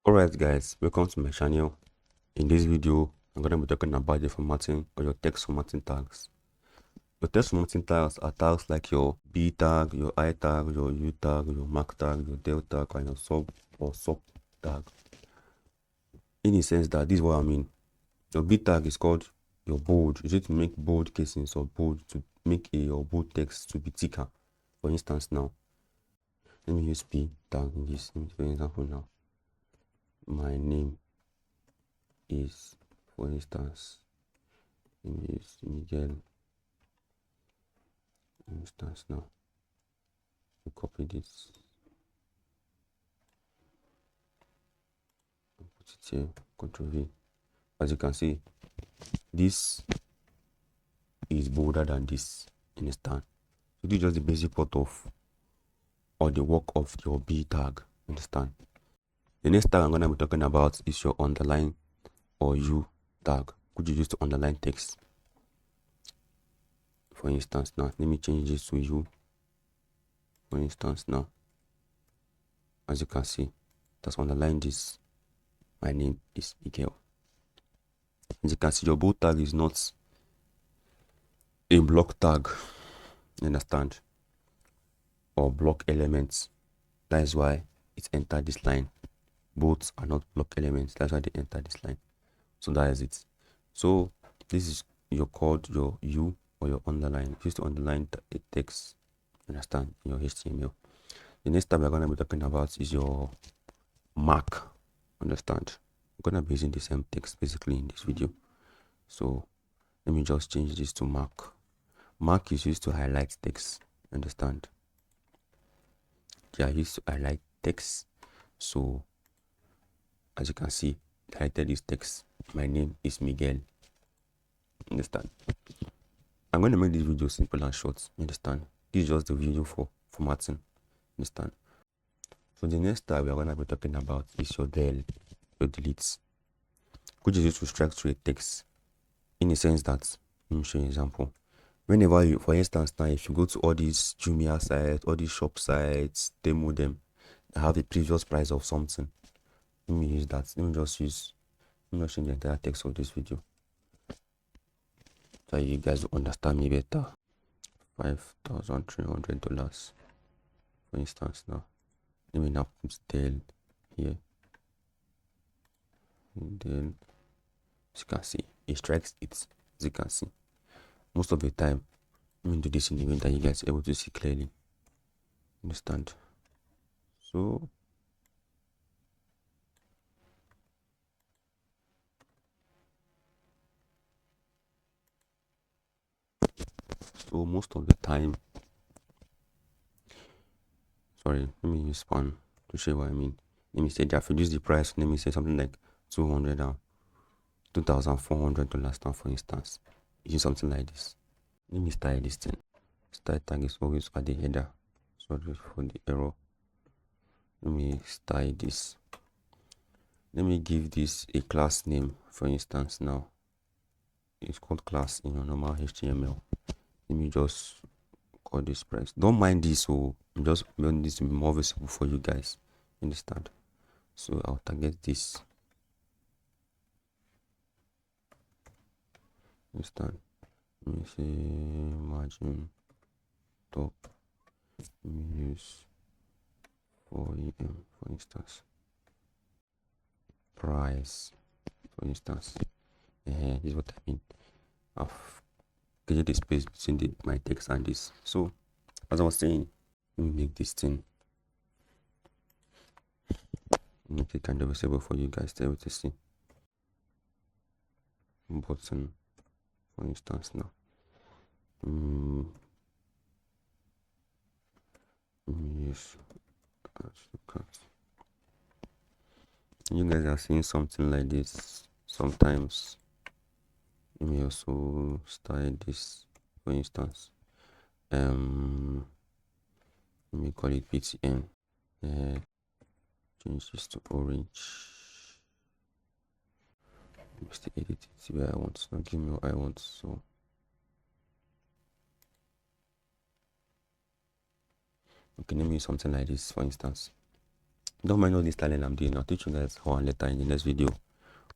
Alright guys, welcome to my channel. In this video, I'm going to be talking about the formatting or your text formatting tags. Your text formatting tags are tags like your B tag, your I tag, your U tag, your mark tag, your del tag, and your sub or sub tag. In the sense that this is what I mean. Your B tag is called your bold. You need to make bold casings or bold to make your bold text to be thicker. For instance now, let me use B tag in this. For example now, my name is, for instance, let me use Miguel. For instance now, we copy this and put it here, Ctrl V. As you can see, this is bolder than this, understand? So this is just the basic part of or the work of your B tag, understand? The next tag I'm going to be talking about is your underline or U tag, which you use to underline text. For instance now, let me change this to U. For instance now, as you can see, that's underline this. My name is Miguel. As you can see, your bold tag is not a block tag, you understand, or block elements. That is why it entered this line. Both are not block elements, that's why they enter this line. So that is it. So this is your called your U or your underline. Used to underline a text, understand, in your HTML. The next tab we're going to be talking about is your mark, understand. I'm going to be using the same text basically in this video. So let me just change this to mark. Mark is used to highlight text, understand. They are used to highlight text. So as you can see, I highlighted this text. My name is Miguel, understand. I'm going to make this video simple and short, understand. This is just the video for formatting, understand. So the next tab we are going to be talking about is your del, your deletes, which is used to strike through a text in the sense that, let me show you an example. Whenever you, for instance now, if you go to all these Jumia sites, all these shop sites, demo them, they have a previous price of something. Let me use that. Let me just change the entire text of this video so you guys will understand me better. $5,300, for instance now. Let me now put del here. And then, as you can see, it strikes it. As you can see, most of the time, let me do this in the way that you guys are able to see clearly. Understand? So most of the time, sorry, let me use span to show you what I mean. Let me say that I've reduced the price. Let me say something like $2,400 now, for instance. Use something like this. Let me style this thing. Style tag is always at the header. Sorry for the error. Let me style this. Let me give this a class name, for instance now. It's called class in your normal HTML. Let me just call this price. Don't mind this, so I'm just making this to be more visible for you guys. Understand? So I'll target this. Understand? Let me say margin top. Let me use 4em, for instance. Price, for instance. This is what I mean. I've created the space between my text and this. So as I was saying, let me make this thing, make it kind of visible for you guys to be able to see. Button, for instance now. Yes. You guys are seeing something like this sometimes. Let me also style this, for instance. Let me call it PTN. Change this to orange. Let me still edit it, see where I want. Now give me what I want. So okay, let me use something like this, for instance. Don't mind all this talent I'm doing. I'll teach you guys how and later in the next video,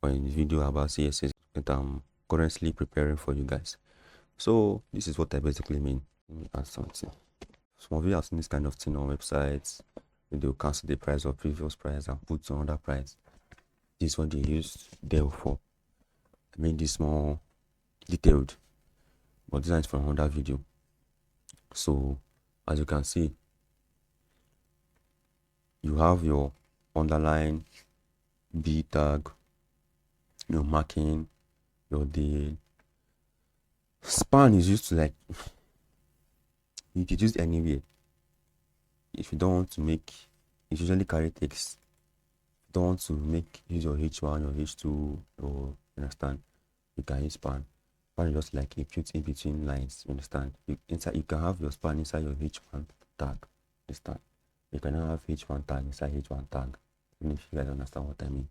or in the video about CSS that I'm currently preparing for you guys. So this is what I basically mean. Let me add something. Some of you have seen this kind of thing on websites. They'll cancel the price of previous price and put another price. This is what they use Dell for. I made this more detailed, but this is from another video. So as you can see, you have your underline, B tag, your marking, your deal. Span is used to like you can use anywhere. If you don't want to make, it usually carry text. If you don't want to make use your H1 or H2 or understand, you can use span. Span is just like a put in between lines. You understand? You can have your span inside your H1 tag. Understand? You can have H1 tag inside H1 tag. Even if you guys understand what I mean.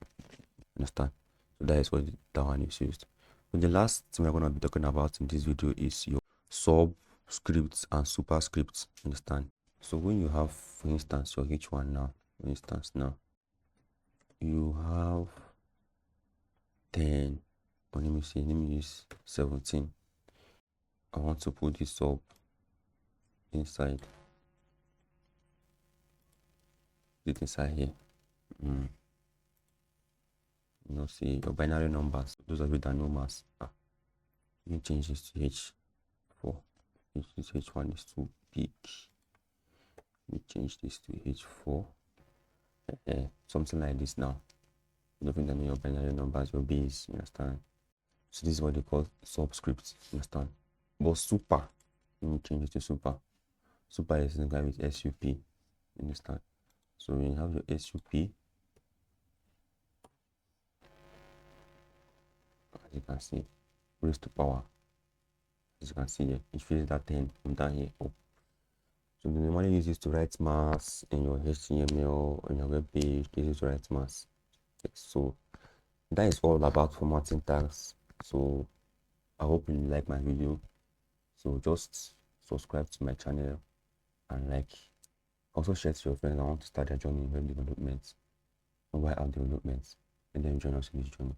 Understand? So that is what that one is used. So the last thing we're going to be talking about in this video is your subscripts and superscripts. Understand? So when you have, for instance, your H1 now, for instance, now you have 10, or let me use 17. I want to put this sub inside. Put it inside here. You know, see your binary numbers. Those of you that know maths, you can change this to H4. This H1 is too big. Let me change this to H4. Something like this now. Nothing that know your binary numbers, your base, you understand? So this is what they call subscripts, you understand? But super, let me change it to super. Super is the guy with SUP, you understand? So when you have your SUP, as you can see, raised to power. As you can see here, it fills that 10 from down here up. So we normally use this to write maths in your HTML on your web page. This is to write maths. Okay, so that is all about formatting tags. So I hope you like my video. So just subscribe to my channel and like. Also share to your friends. I want to start their journey in web development, mobile app development, and then join us in this journey.